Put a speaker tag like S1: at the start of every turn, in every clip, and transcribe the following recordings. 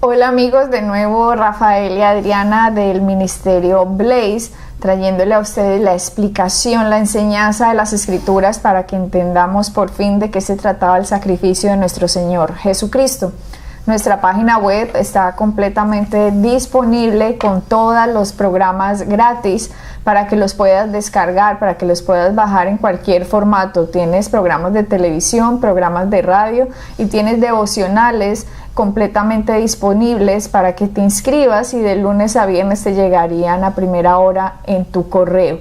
S1: Hola amigos, de nuevo Rafael y Adriana del Ministerio Blaze, trayéndole a ustedes la explicación, la enseñanza de las Escrituras para que entendamos por fin de qué se trataba el sacrificio de nuestro Señor Jesucristo. Nuestra página web está completamente disponible con todos los programas gratis para que los puedas descargar, para que los puedas bajar en cualquier formato. Tienes programas de televisión, programas de radio y tienes devocionales completamente disponibles para que te inscribas y de lunes a viernes te llegarían a primera hora en tu correo.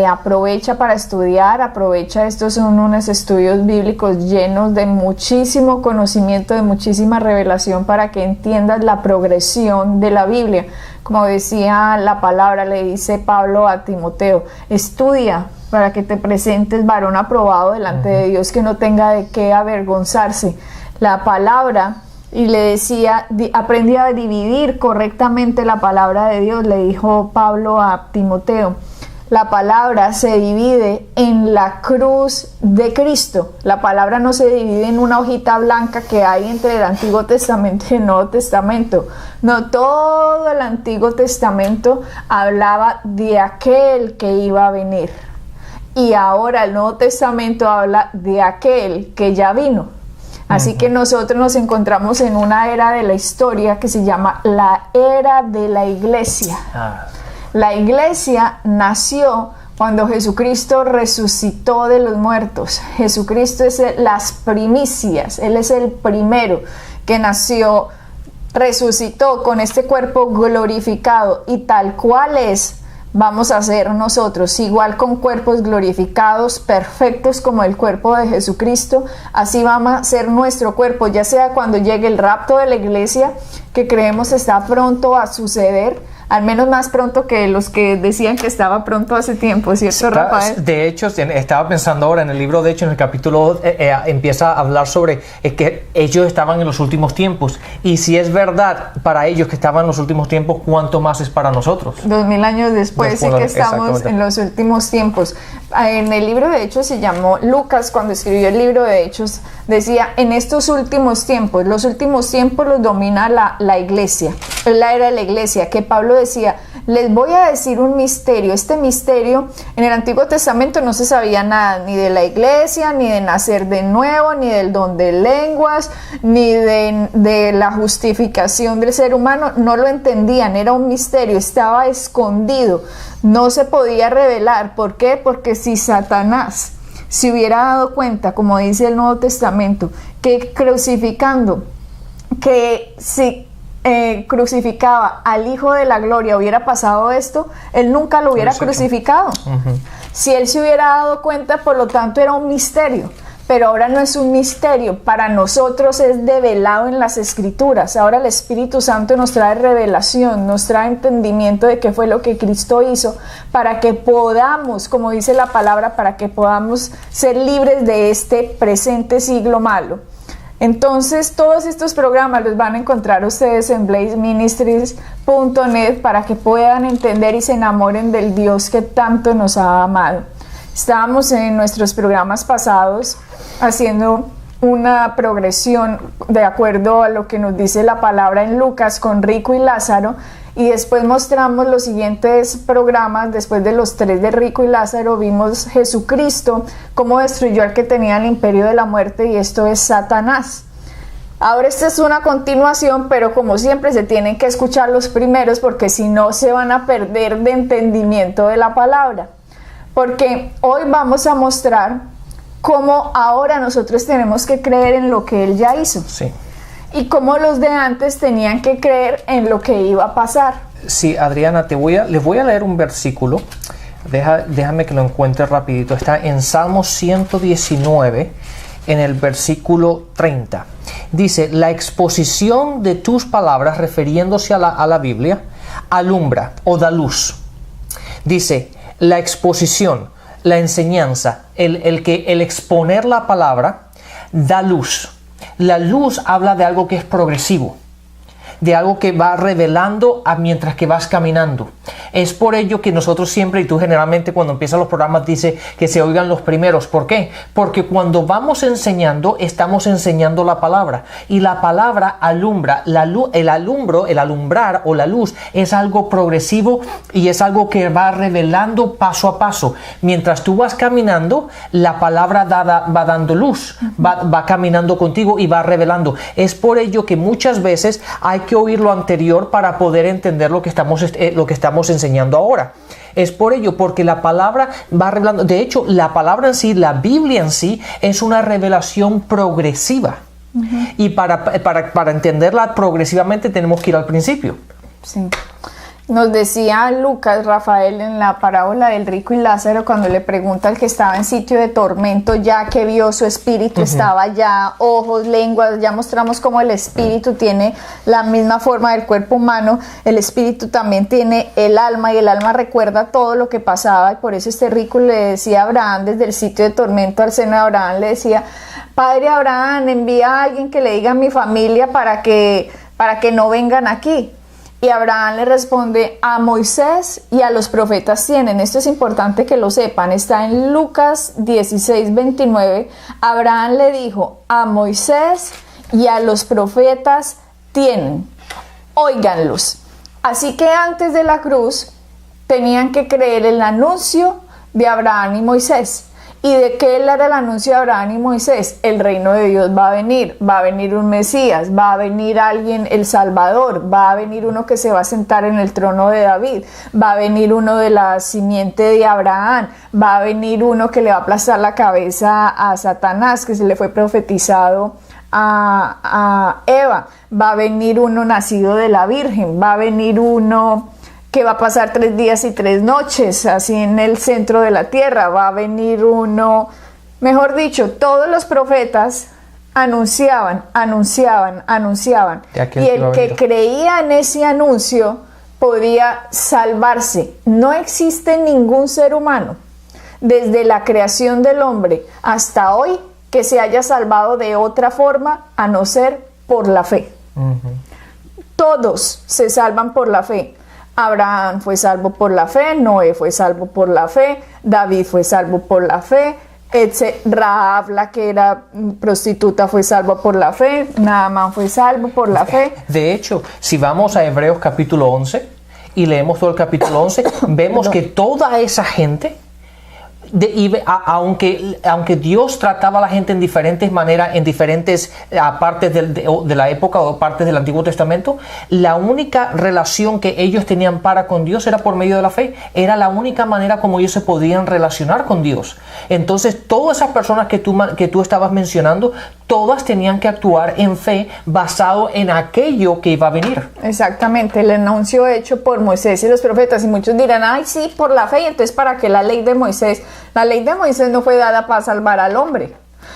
S1: Aprovecha para estudiar, aprovecha, estos son unos estudios bíblicos llenos de muchísimo conocimiento, de muchísima revelación para que entiendas la progresión de la Biblia. Como decía la palabra, le dice Pablo a Timoteo, estudia para que te presentes varón aprobado delante de Dios, que no tenga de qué avergonzarse. La palabra, y le decía, aprendí a dividir correctamente la palabra de Dios, le dijo Pablo a Timoteo. La palabra se divide en la cruz de Cristo. La palabra no se divide en una hojita blanca que hay entre el Antiguo Testamento y el Nuevo Testamento. No, todo el Antiguo Testamento hablaba de aquel que iba a venir. Y ahora el Nuevo Testamento habla de aquel que ya vino. Así que nosotros nos encontramos en una era de la historia que se llama la era de la iglesia. La iglesia nació cuando Jesucristo resucitó de los muertos. Jesucristo es las primicias, Él es el primero que nació, resucitó con este cuerpo glorificado y tal cual es, vamos a ser nosotros, igual con cuerpos glorificados, perfectos como el cuerpo de Jesucristo, así vamos a ser nuestro cuerpo, ya sea cuando llegue el rapto de la iglesia, que creemos está pronto a suceder, al menos más pronto que los que decían que estaba pronto hace tiempo, ¿cierto, Rafael?
S2: De hecho, estaba pensando ahora en el libro de Hechos, en el capítulo empieza a hablar sobre que ellos estaban en los últimos tiempos. Y si es verdad para ellos que estaban en los últimos tiempos, ¿cuánto más es para nosotros?
S1: 2000 años después sí que estamos en los últimos tiempos. En el libro de Hechos se llamó Lucas, cuando escribió el libro de Hechos, decía, en estos últimos tiempos, los últimos tiempos los domina la iglesia, es la era de la iglesia, que Pablo decía, les voy a decir un misterio. Este misterio, en el Antiguo Testamento no se sabía nada, ni de la iglesia, ni de nacer de nuevo, ni del don de lenguas, ni de la justificación del ser humano, no lo entendían, era un misterio, estaba escondido, no se podía revelar. ¿Por qué? Porque si Satanás se hubiera dado cuenta, como dice el Nuevo Testamento, que crucificando, que si crucificaba al Hijo de la Gloria hubiera pasado esto, él nunca lo hubiera crucificado. Si él se hubiera dado cuenta, por lo tanto era un misterio, pero ahora no es un misterio, para nosotros es develado en las Escrituras. Ahora el Espíritu Santo nos trae revelación, nos trae entendimiento de qué fue lo que Cristo hizo, para que podamos, como dice la palabra, para que podamos ser libres de este presente siglo malo. Entonces todos estos programas los van a encontrar ustedes en blazeministries.net para que puedan entender y se enamoren del Dios que tanto nos ha amado. Estábamos en nuestros programas pasados haciendo una progresión de acuerdo a lo que nos dice la palabra en Lucas con Rico y Lázaro, y después mostramos los siguientes programas. Después de los 3 de Rico y Lázaro vimos Jesucristo, cómo destruyó al que tenía el imperio de la muerte, y esto es Satanás. Ahora esta es una continuación, pero como siempre se tienen que escuchar los primeros porque si no se van a perder de entendimiento de la palabra. Porque hoy vamos a mostrar cómo ahora nosotros tenemos que creer en lo que Él ya hizo.
S2: Sí.
S1: Y cómo los de antes tenían que creer en lo que iba a pasar.
S2: Sí, Adriana, les voy a leer un versículo. Déjame que lo encuentre rapidito. Está en Salmo 119, en el versículo 30. Dice, la exposición de tus palabras, refiriéndose a la Biblia, alumbra o da luz. Dice, la exposición, la enseñanza, el exponer la palabra, da luz. La luz habla de algo que es progresivo. de algo que va revelando mientras que vas caminando. Es por ello que nosotros siempre, y tú generalmente cuando empiezan los programas dice que se oigan los primeros. ¿Por qué? Porque cuando vamos enseñando, estamos enseñando la palabra, y la palabra alumbra. El alumbrar o la luz es algo progresivo y es algo que va revelando paso a paso. Mientras tú vas caminando, la palabra va dando luz, va caminando contigo y va revelando. Es por ello que muchas veces hay que oír lo anterior para poder entender lo que estamos enseñando ahora. Es por ello, porque la palabra va revelando. De hecho, la palabra en sí, la Biblia en sí, es una revelación progresiva. Y para entenderla progresivamente tenemos que ir al principio.
S1: Sí. Nos decía Lucas, Rafael, en la parábola del rico y Lázaro, cuando le pregunta al que estaba en sitio de tormento, ya que vio su espíritu, estaba ya, ojos, lenguas, ya mostramos cómo el espíritu tiene la misma forma del cuerpo humano, el espíritu también tiene el alma, y el alma recuerda todo lo que pasaba, y por eso este rico le decía a Abraham, desde el sitio de tormento al seno de Abraham, le decía: Padre Abraham, envía a alguien que le diga a mi familia para que no vengan aquí. Y Abraham le responde: a Moisés y a los profetas tienen. Esto es importante que lo sepan. Está en Lucas 16:29. Abraham le dijo: a Moisés y a los profetas tienen. Óiganlos. Así que antes de la cruz tenían que creer el anuncio de Abraham y Moisés. ¿Y de qué era el anuncio de Abraham y Moisés? El reino de Dios va a venir un Mesías, va a venir alguien, el Salvador, va a venir uno que se va a sentar en el trono de David, va a venir uno de la simiente de Abraham, va a venir uno que le va a aplastar la cabeza a Satanás, que se le fue profetizado a Eva, va a venir uno nacido de la Virgen, va a venir uno que va a pasar 3 días y 3 noches, así en el centro de la tierra, va a venir uno, mejor dicho, todos los profetas anunciaban, y el que creía en ese anuncio podía salvarse. No existe ningún ser humano, desde la creación del hombre hasta hoy, que se haya salvado de otra forma, a no ser por la fe. Todos se salvan por la fe. Abraham fue salvo por la fe, Noé fue salvo por la fe, David fue salvo por la fe, Rahab, la que era prostituta, fue salvo por la fe, Naamán fue salvo por la fe.
S2: De hecho, si vamos a Hebreos capítulo 11 y leemos todo el capítulo 11, vemos que toda esa gente, aunque Dios trataba a la gente en diferentes maneras, en diferentes partes de la época o partes del Antiguo Testamento, la única relación que ellos tenían con Dios era por medio de la fe. Era la única manera como ellos se podían relacionar con Dios. Entonces, todas esas personas que tú estabas mencionando, todas tenían que actuar en fe basado en aquello que iba a venir.
S1: Exactamente, el anuncio hecho por Moisés y los profetas. Y muchos dirán: ay, sí, por la fe. Y entonces, ¿para qué la ley de Moisés? La ley de Moisés no fue dada para salvar al hombre.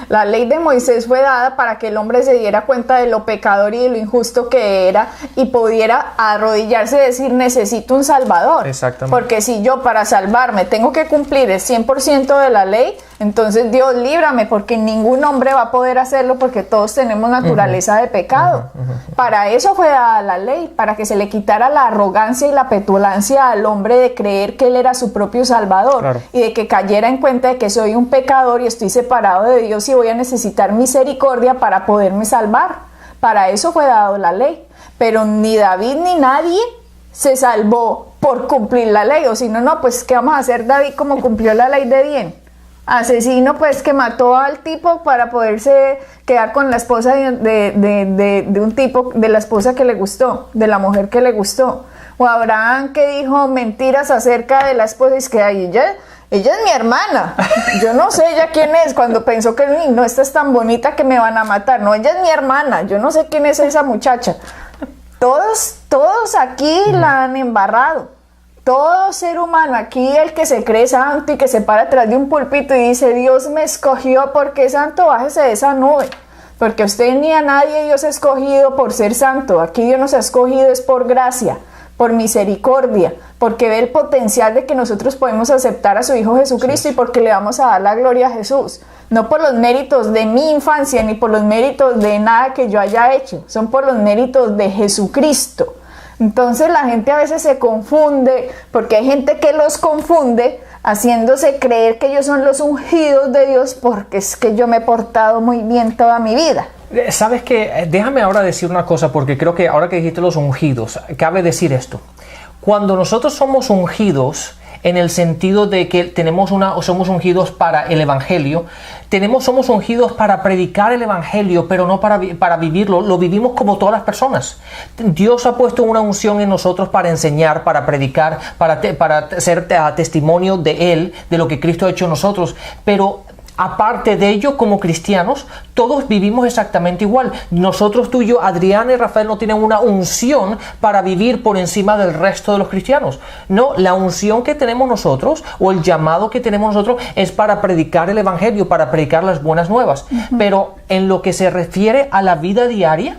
S1: La ley de Moisés fue dada para que el hombre se diera cuenta de lo pecador y de lo injusto que era, y pudiera arrodillarse y decir: necesito un salvador.
S2: Exactamente.
S1: Porque si yo, para salvarme, tengo que cumplir el 100% de la ley, entonces Dios, líbrame, porque ningún hombre va a poder hacerlo, porque todos tenemos naturaleza de pecado. Para eso fue dada la ley, para que se le quitara la arrogancia y la petulancia al hombre de creer que él era su propio salvador.
S2: Claro.
S1: Y de que cayera en cuenta de que soy un pecador y estoy separado de Dios y voy a necesitar misericordia para poderme salvar. Para eso fue dado la ley. Pero ni David ni nadie se salvó por cumplir la ley. O si no, pues ¿qué vamos a hacer David como cumplió la ley de bien? Asesino, pues, que mató al tipo para poderse quedar con la esposa de un tipo, de la esposa que le gustó, de la mujer que le gustó. O Abraham, que dijo mentiras acerca de la esposa, y es que ella es mi hermana, yo no sé ella quién es, cuando pensó que no, esta es tan bonita que me van a matar. No, ella es mi hermana, yo no sé quién es esa muchacha. Todos aquí la han embarrado. Todo ser humano aquí, el que se cree santo y que se para atrás de un púlpito y dice: Dios me escogió, ¿por qué santo? Bájese de esa nube, porque usted ni a nadie Dios ha escogido por ser santo. Aquí Dios nos ha escogido es por gracia, por misericordia, porque ve el potencial de que nosotros podemos aceptar a su Hijo Jesucristo, sí, y porque le vamos a dar la gloria a Jesús. No por los méritos de mi infancia, ni por los méritos de nada que yo haya hecho, son por los méritos de Jesucristo. Entonces la gente a veces se confunde, porque hay gente que los confunde, haciéndose creer que ellos son los ungidos de Dios, porque es que yo me he portado muy bien toda mi vida.
S2: ¿Sabes qué? Déjame ahora decir una cosa, porque creo que ahora que dijiste los ungidos, cabe decir esto. Cuando nosotros somos ungidos, en el sentido de que somos ungidos para el Evangelio, somos ungidos para predicar el Evangelio, pero no para vivirlo. Lo vivimos como todas las personas. Dios ha puesto una unción en nosotros para enseñar, para predicar, para ser testimonio de Él, de lo que Cristo ha hecho en nosotros, pero aparte de ello, como cristianos, todos vivimos exactamente igual. Nosotros, tú y yo, Adriana y Rafael, no tienen una unción para vivir por encima del resto de los cristianos. No, la unción que tenemos nosotros, o el llamado que tenemos nosotros, es para predicar el Evangelio, para predicar las buenas nuevas. Pero en lo que se refiere a la vida diaria,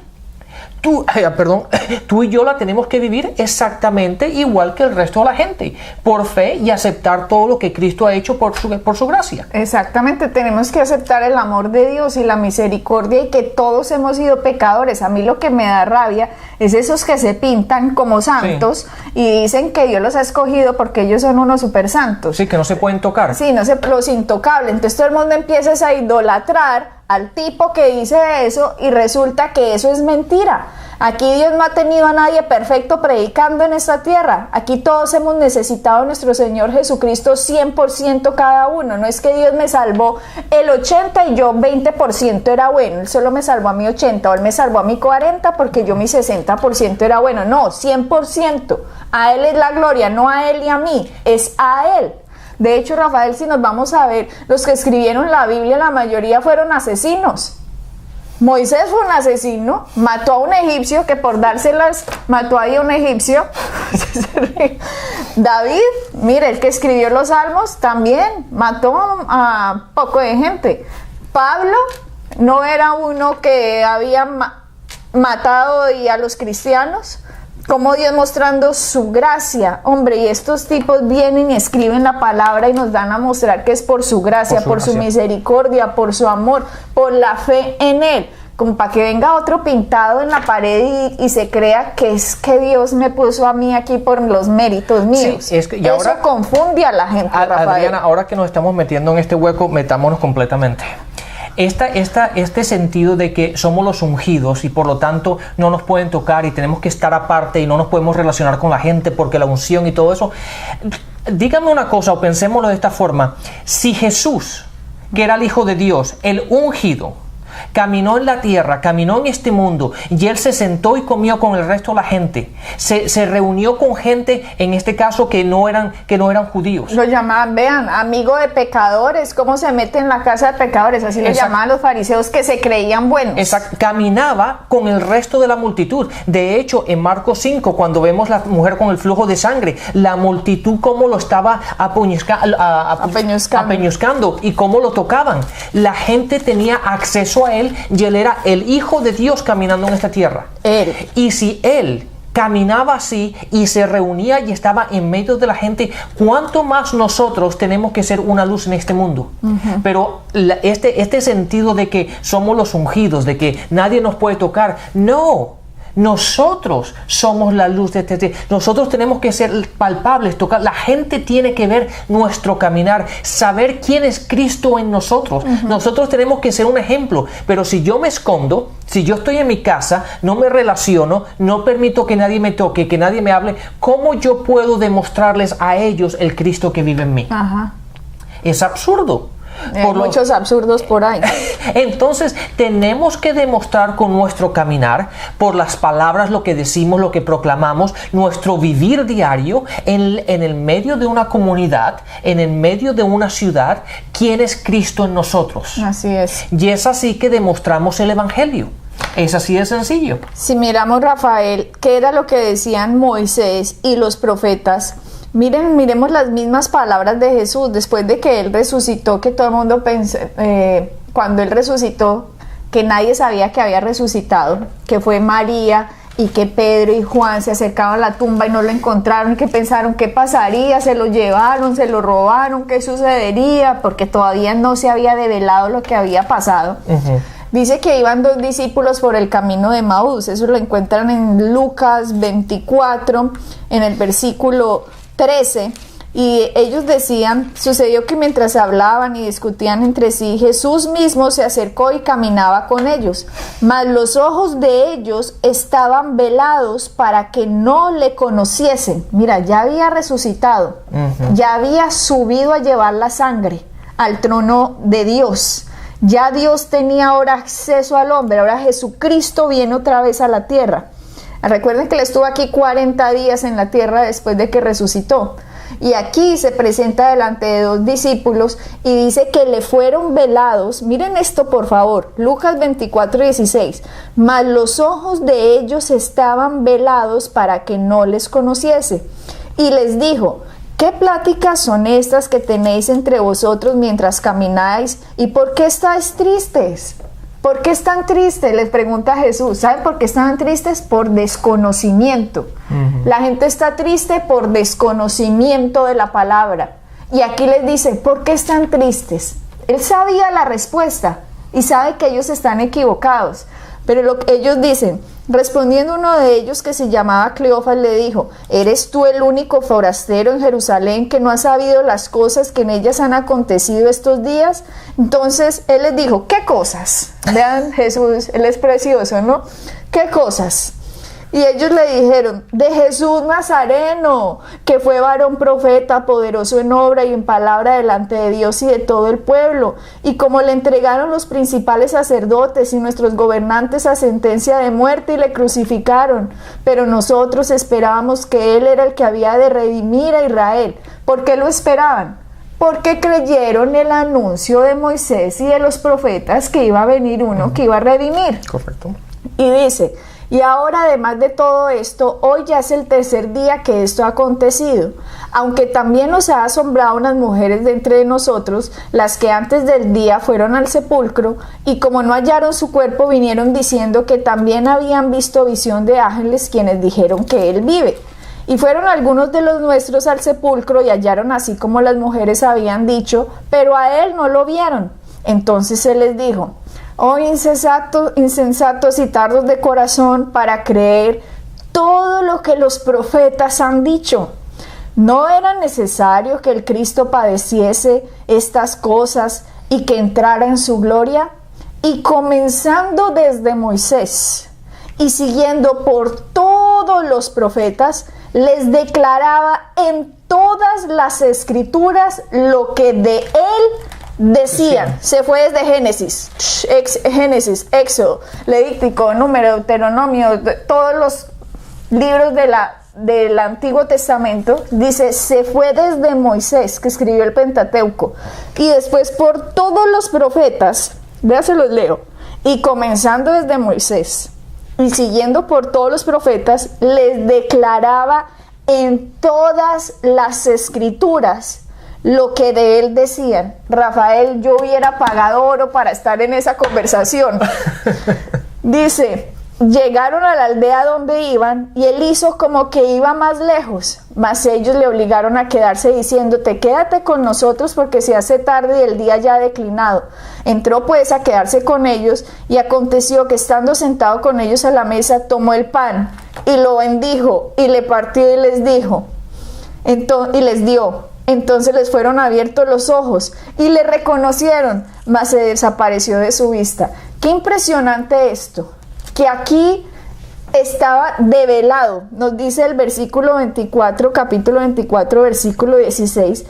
S2: tú y yo la tenemos que vivir exactamente igual que el resto de la gente, por fe y aceptar todo lo que Cristo ha hecho por su gracia.
S1: Exactamente, tenemos que aceptar el amor de Dios y la misericordia, y que todos hemos sido pecadores. A mí lo que me da rabia es esos que se pintan como santos, sí, y dicen que Dios los ha escogido porque ellos son unos super santos.
S2: Sí, que no se pueden tocar.
S1: Sí, los intocables. Entonces todo el mundo empieza a idolatrar al tipo que dice eso, y resulta que eso es mentira. Aquí Dios no ha tenido a nadie perfecto predicando en esta tierra. Aquí todos hemos necesitado a nuestro Señor Jesucristo 100% cada uno. No es que Dios me salvó el 80% y yo 20% era bueno. Él solo me salvó a mi 80%, o Él me salvó a mi 40% porque yo mi 60% era bueno. No, 100%. A Él es la gloria, no a Él y a mí, es a Él. De hecho, Rafael, si nos vamos a ver, los que escribieron la Biblia, la mayoría fueron asesinos. Moisés fue un asesino, mató a un egipcio, que por dárselas mató ahí a un egipcio. David, mire, el que escribió los salmos, también mató a poco de gente. Pablo no era uno que había matado a los cristianos. Como Dios mostrando su gracia, hombre, y estos tipos vienen y escriben la palabra y nos dan a mostrar que es por su gracia, por su misericordia, por su amor, por la fe en Él, como para que venga otro pintado en la pared y se crea que es que Dios me puso a mí aquí por los méritos míos. Sí,
S2: y ahora,
S1: eso confunde a la gente, Rafael.
S2: Adriana, ahora que nos estamos metiendo en este hueco, metámonos completamente. Este sentido de que somos los ungidos y por lo tanto no nos pueden tocar y tenemos que estar aparte y no nos podemos relacionar con la gente porque la unción y todo eso. Dígame una cosa, o pensémoslo de esta forma. Si Jesús, que era el Hijo de Dios, el ungido, caminó en la tierra, caminó en este mundo, y Él se sentó y comió con el resto de la gente, se reunió con gente, en este caso, que no eran judíos.
S1: Lo llamaban, vean, amigo de pecadores, cómo se mete en la casa de pecadores, así lo llamaban los fariseos, que se creían buenos.
S2: Exacto. Caminaba con el resto de la multitud. De hecho, en Marcos 5, cuando vemos la mujer con el flujo de sangre, la multitud cómo lo estaba apeñuscando y cómo lo tocaban. La gente tenía acceso a Él, y Él era el Hijo de Dios caminando en esta tierra. Y si Él caminaba así y se reunía y estaba en medio de la gente, ¿cuánto más nosotros tenemos que ser una luz en este mundo? Pero este sentido de que somos los ungidos, de que nadie nos puede tocar, no. Nosotros somos la luz de este. Nosotros tenemos que ser palpables, tocar. La gente tiene que ver nuestro caminar, saber quién es Cristo en nosotros. Nosotros tenemos que ser un ejemplo. Pero si yo me escondo, si yo estoy en mi casa, no me relaciono, no permito que nadie me toque, que nadie me hable, ¿cómo yo puedo demostrarles a ellos el Cristo que vive en mí? Es absurdo.
S1: Hay muchos absurdos por ahí.
S2: Entonces tenemos que demostrar con nuestro caminar, por las palabras, lo que decimos, lo que proclamamos, nuestro vivir diario en el medio de una comunidad, en el medio de una ciudad, quién es Cristo en nosotros.
S1: Así es.
S2: Y es así que demostramos el Evangelio. Es así de sencillo.
S1: Si miramos, Rafael, qué era lo que decían Moisés y los profetas. Miremos las mismas palabras de Jesús después de que Él resucitó, que todo el mundo pensó, cuando Él resucitó, que nadie sabía que había resucitado, que fue María y que Pedro y Juan se acercaron a la tumba y no lo encontraron, que pensaron qué pasaría, se lo llevaron, se lo robaron, qué sucedería, porque todavía no se había develado lo que había pasado. Dice que iban 2 discípulos por el camino de Emaús. Eso lo encuentran en Lucas 24, en el versículo 13. Y ellos decían: sucedió que mientras hablaban y discutían entre sí, Jesús mismo se acercó y caminaba con ellos, mas los ojos de ellos estaban velados para que no le conociesen. Mira, ya había resucitado, ya había subido a llevar la sangre al trono de Dios. Ya Dios tenía ahora acceso al hombre. Ahora Jesucristo viene otra vez a la tierra. Recuerden que él estuvo aquí 40 días en la tierra después de que resucitó. Y aquí se presenta delante de 2 discípulos y dice que le fueron velados. Miren esto, por favor, Lucas 24:16. Mas los ojos de ellos estaban velados para que no les conociese. Y les dijo: ¿qué pláticas son estas que tenéis entre vosotros mientras camináis? ¿Y por qué estáis tristes? ¿Por qué están tristes?, les pregunta Jesús. ¿Saben por qué estaban tristes? Por desconocimiento. La gente está triste por desconocimiento de la palabra. Y aquí les dice: ¿por qué están tristes? Él sabía la respuesta y sabe que ellos están equivocados. Pero lo que ellos dicen, respondiendo uno de ellos, que se llamaba Cleofas, le dijo: ¿eres tú el único forastero en Jerusalén que no ha sabido las cosas que en ellas han acontecido estos días? Entonces él les dijo: ¿qué cosas? Vean, Jesús, él es precioso, ¿no? ¿Qué cosas? Y ellos le dijeron: de Jesús Nazareno, que fue varón profeta, poderoso en obra y en palabra delante de Dios y de todo el pueblo. Y como le entregaron los principales sacerdotes y nuestros gobernantes a sentencia de muerte y le crucificaron. Pero nosotros esperábamos que él era el que había de redimir a Israel. ¿Por qué lo esperaban? Porque creyeron el anuncio de Moisés y de los profetas que iba a venir uno que iba a redimir.
S2: Correcto.
S1: Y dice: y ahora, además de todo esto, hoy ya es el 3er día que esto ha acontecido. Aunque también nos ha asombrado unas mujeres de entre nosotros, las que antes del día fueron al sepulcro, y como no hallaron su cuerpo, vinieron diciendo que también habían visto visión de ángeles, quienes dijeron que él vive. Y fueron algunos de los nuestros al sepulcro y hallaron así como las mujeres habían dicho, pero a él no lo vieron. Entonces él les dijo: oh insensatos y tardos de corazón para creer todo lo que los profetas han dicho. ¿No era necesario que el Cristo padeciese estas cosas y que entrara en su gloria? Y comenzando desde Moisés y siguiendo por todos los profetas, les declaraba en todas las escrituras lo que de él decían. Se fue desde Génesis, Éxodo, Levítico, Número, Deuteronomio, todos los libros del Antiguo Testamento. Dice: se fue desde Moisés, que escribió el Pentateuco, y después por todos los profetas. Vea, se los leo. Y comenzando desde Moisés y siguiendo por todos los profetas, les declaraba en todas las escrituras lo que de él decían. Rafael, yo hubiera pagado oro para estar en esa conversación. Dice: llegaron a la aldea donde iban y él hizo como que iba más lejos, mas ellos le obligaron a quedarse diciéndote: quédate con nosotros porque se hace tarde y el día ya ha declinado. Entró pues a quedarse con ellos, y aconteció que estando sentado con ellos a la mesa, tomó el pan y lo bendijo y le partió y les dijo, y les dio. Entonces les fueron abiertos los ojos y le reconocieron, mas se desapareció de su vista. Qué impresionante esto, que aquí estaba develado. Nos dice el versículo 24, capítulo 24, versículo 16,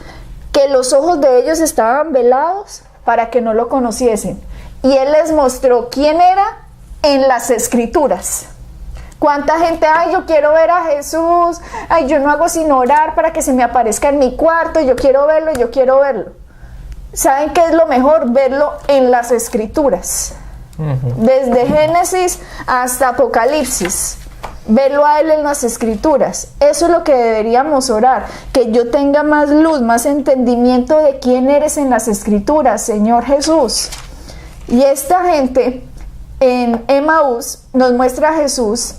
S1: que los ojos de ellos estaban velados para que no lo conociesen. Y él les mostró quién era en las escrituras. ¿Cuánta gente? Ay, yo quiero ver a Jesús. Ay, yo no hago sino orar para que se me aparezca en mi cuarto. Yo quiero verlo, yo quiero verlo. ¿Saben qué es lo mejor? Verlo en las escrituras. Desde Génesis hasta Apocalipsis. Verlo a él en las escrituras. Eso es lo que deberíamos orar. Que yo tenga más luz, más entendimiento de quién eres en las escrituras, Señor Jesús. Y esta gente en Emaús nos muestra a Jesús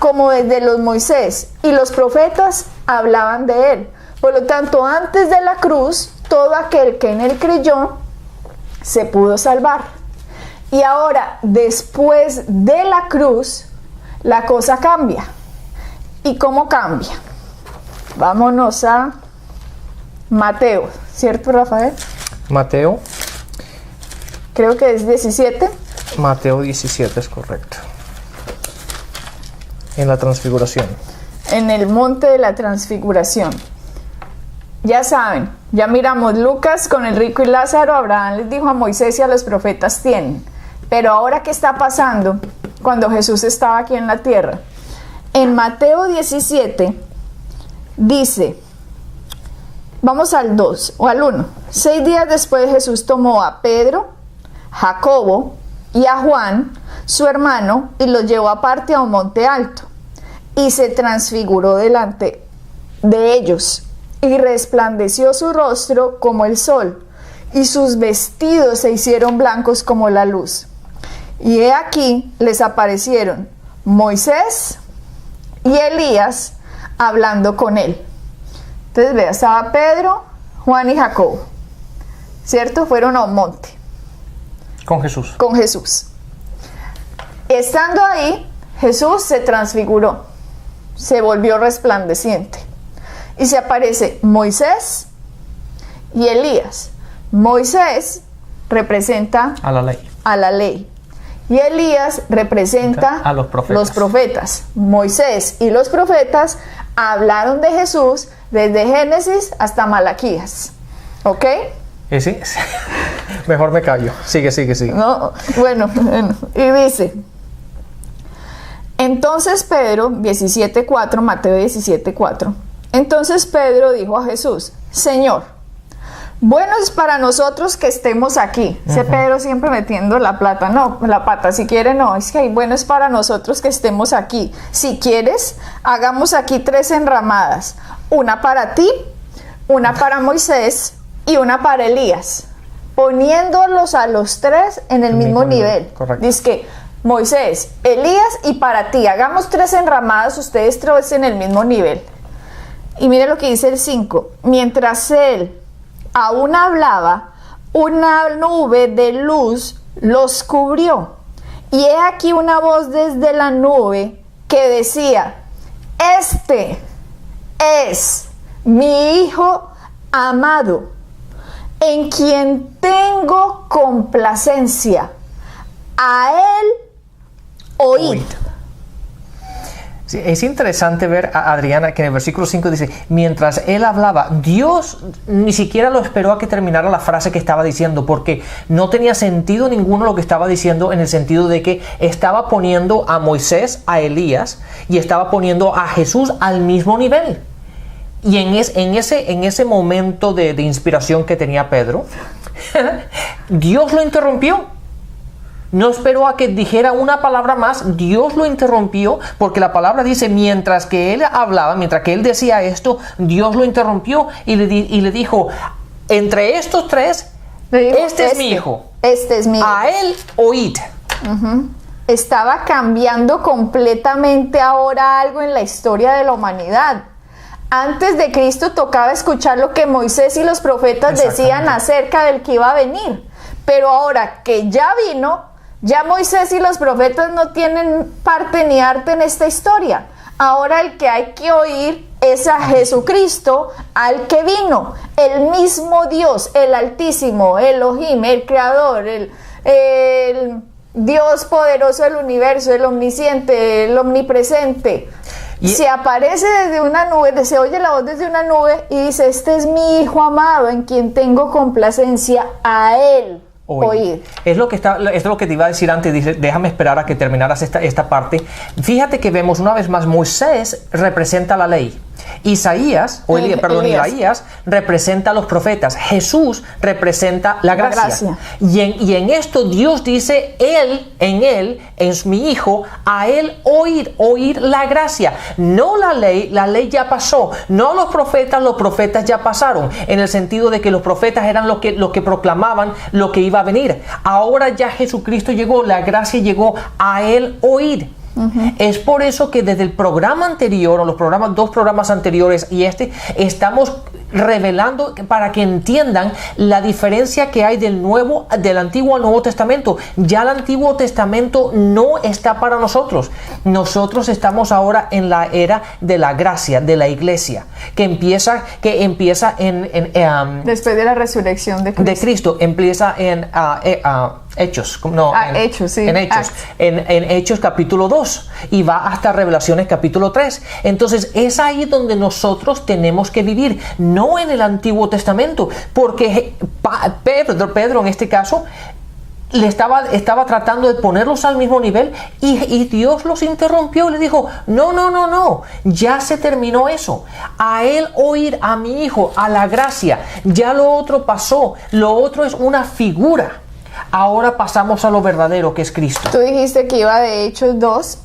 S1: como desde los Moisés y los profetas hablaban de él. Por lo tanto, antes de la cruz, todo aquel que en él creyó se pudo salvar. Y ahora, después de la cruz, la cosa cambia. ¿Y cómo cambia? Vámonos a Mateo, ¿cierto, Rafael?
S2: Mateo.
S1: Creo que es 17.
S2: Mateo 17 es correcto. En la transfiguración.
S1: En el monte de la transfiguración. Ya saben, ya miramos Lucas con el rico y Lázaro. Abraham les dijo a Moisés y a los profetas tienen. Pero ahora, ¿qué está pasando cuando Jesús estaba aquí en la tierra? En Mateo 17 dice, vamos al 2 o al 1. 6 días después Jesús tomó a Pedro, Jacobo y a Juan, su hermano, y los llevó aparte a un monte alto, y se transfiguró delante de ellos, y resplandeció su rostro como el sol, y sus vestidos se hicieron blancos como la luz. Y he aquí les aparecieron Moisés y Elías hablando con él. Entonces vea, estaba Pedro, Juan y Jacobo, ¿cierto? Fueron a un monte.
S2: Con Jesús.
S1: Con Jesús. Estando ahí, Jesús se transfiguró, se volvió resplandeciente. Y se aparece Moisés y Elías. Moisés representa
S2: A la ley.
S1: a la ley. Y Elías representa
S2: A los
S1: profetas. Moisés y los profetas hablaron de Jesús desde Génesis hasta Malaquías. ¿Ok?
S2: ¿Sí? Mejor me callo. Sigue.
S1: No, bueno. Y dice, entonces Pedro, 17:4, Mateo 17:4. Entonces Pedro dijo a Jesús, Señor, bueno es para nosotros que estemos aquí. Ese Pedro siempre metiendo la pata. Si quiere, no. Es que bueno es para nosotros que estemos aquí. Si quieres, hagamos aquí 3 enramadas. Una para ti, una para Moisés y una para Elías. Poniéndolos a los 3 en el mismo nivel.
S2: Correcto.
S1: Dice que Moisés, Elías y para ti. Hagamos 3 enramadas, ustedes 3 en el mismo nivel. Y mire lo que dice el 5. Mientras él aún hablaba, una nube de luz los cubrió. Y he aquí una voz desde la nube que decía, este es mi Hijo amado, en quien tengo complacencia. A él oíd.
S2: Sí, es interesante ver a Adriana que en el versículo 5 dice, mientras él hablaba, Dios ni siquiera lo esperó a que terminara la frase que estaba diciendo, porque no tenía sentido ninguno lo que estaba diciendo, en el sentido de que estaba poniendo a Moisés, a Elías, y estaba poniendo a Jesús al mismo nivel. Y en ese momento de inspiración que tenía Pedro, Dios lo interrumpió. No esperó a que dijera una palabra más, Dios lo interrumpió, porque la palabra dice, mientras que él hablaba, mientras que él decía esto, Dios lo interrumpió y le dijo, entre estos 3, este es mi hijo.
S1: Este es mi hijo.
S2: A él oíd.
S1: Estaba cambiando completamente ahora algo en la historia de la humanidad. Antes de Cristo tocaba escuchar lo que Moisés y los profetas decían acerca del que iba a venir. Pero ahora que ya vino, ya Moisés y los profetas no tienen parte ni arte en esta historia. Ahora el que hay que oír es a Jesucristo, al que vino, el mismo Dios, el Altísimo, Elohim, el Creador, el Dios poderoso del universo, el omnisciente, el omnipresente. Se aparece desde una nube, se oye la voz desde una nube y dice, este es mi Hijo amado, en quien tengo complacencia, a él oír.
S2: Es lo que te iba a decir antes. Dice, déjame esperar a que terminaras esta parte. Fíjate que vemos una vez más, Moisés representa la ley, Isaías representa a los profetas, Jesús representa la gracia. Y en esto Dios dice, en él es mi hijo, a él oír la gracia, no la ley ya pasó, no los profetas ya pasaron, en el sentido de que los profetas eran los que proclamaban lo que iba a venir. Ahora ya Jesucristo llegó, la gracia llegó, a él oír. Es por eso que desde el programa anterior, o los dos programas anteriores y estamos revelando para que entiendan la diferencia que hay del Antiguo al Nuevo Testamento. Ya el Antiguo Testamento no está para nosotros. Nosotros estamos ahora en la era de la gracia, de la iglesia, que empieza
S1: después de la resurrección de Cristo.
S2: Empieza en Hechos,
S1: Hechos, sí.
S2: En Hechos capítulo 2 y va hasta Revelaciones capítulo 3. Entonces es ahí donde nosotros tenemos que vivir, no en el Antiguo Testamento, porque Pedro en este caso estaba tratando de ponerlos al mismo nivel y Dios los interrumpió y le dijo, no, ya se terminó eso. A él oír a mi hijo, a la gracia, ya lo otro pasó, lo otro es una figura. Ahora pasamos a lo verdadero, que es Cristo.
S1: Tú dijiste que iba de Hechos 2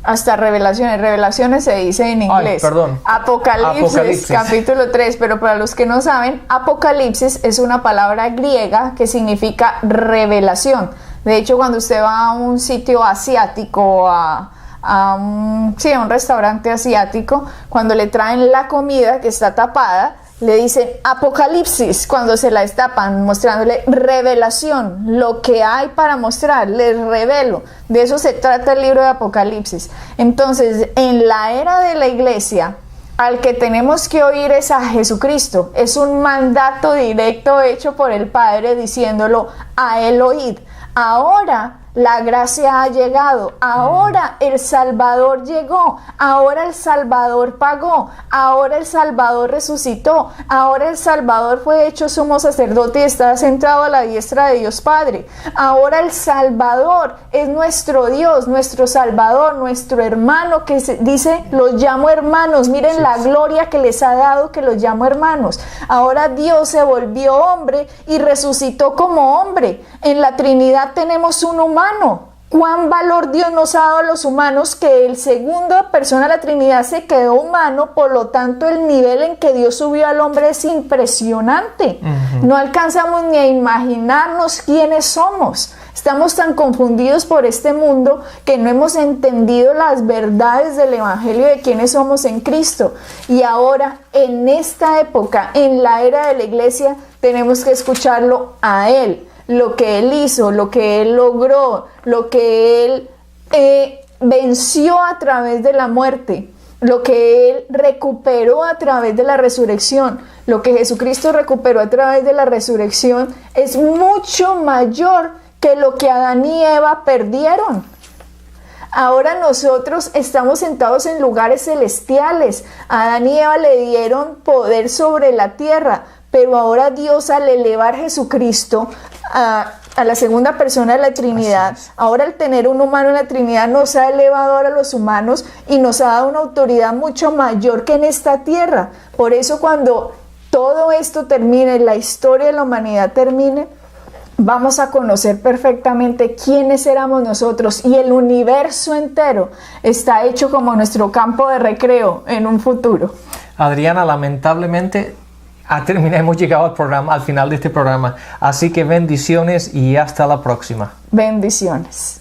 S1: hasta Revelaciones. Revelaciones se dice en inglés. Apocalipsis, capítulo 3. Pero para los que no saben, Apocalipsis es una palabra griega que significa revelación. De hecho, cuando usted va a un sitio asiático, a un restaurante asiático, cuando le traen la comida que está tapada, le dicen Apocalipsis cuando se la destapan, mostrándole revelación, lo que hay para mostrar, les revelo. De eso se trata el libro de Apocalipsis. Entonces, en la era de la iglesia, al que tenemos que oír es a Jesucristo. Es un mandato directo hecho por el Padre diciéndolo a él oíd. Ahora la gracia ha llegado, ahora el Salvador llegó, ahora el Salvador pagó, ahora el Salvador resucitó, ahora el Salvador fue hecho sumo sacerdote y está sentado a la diestra de Dios Padre. Ahora el Salvador es nuestro Dios, nuestro Salvador, nuestro hermano, que dice, los llamo hermanos. Miren la gloria que les ha dado, que los llamo hermanos. Ahora Dios se volvió hombre y resucitó como hombre. En la Trinidad tenemos un humano. ¿Cuán valor Dios nos ha dado a los humanos que el segundo persona de la Trinidad se quedó humano? Por lo tanto, el nivel en que Dios subió al hombre es impresionante. No alcanzamos ni a imaginarnos quiénes somos. Estamos tan confundidos por este mundo que no hemos entendido las verdades del Evangelio de quiénes somos en Cristo. Y ahora, en esta época, en la era de la iglesia, tenemos que escucharlo a Él. Lo que Él hizo, lo que Él logró, lo que Él venció a través de la muerte, lo que Él recuperó a través de la resurrección, lo que Jesucristo recuperó a través de la resurrección es mucho mayor que lo que Adán y Eva perdieron. Ahora nosotros estamos sentados en lugares celestiales. A Adán y Eva le dieron poder sobre la tierra, pero ahora Dios, al elevar Jesucristo a la segunda persona de la Trinidad, ahora al tener un humano en la Trinidad, nos ha elevado ahora a los humanos y nos ha dado una autoridad mucho mayor que en esta tierra. Por eso, cuando todo esto termine, la historia de la humanidad termine, vamos a conocer perfectamente quiénes éramos nosotros, y el universo entero está hecho como nuestro campo de recreo en un futuro.
S2: Adriana, lamentablemente hemos llegado al final de este programa, así que bendiciones y hasta la próxima.
S1: Bendiciones.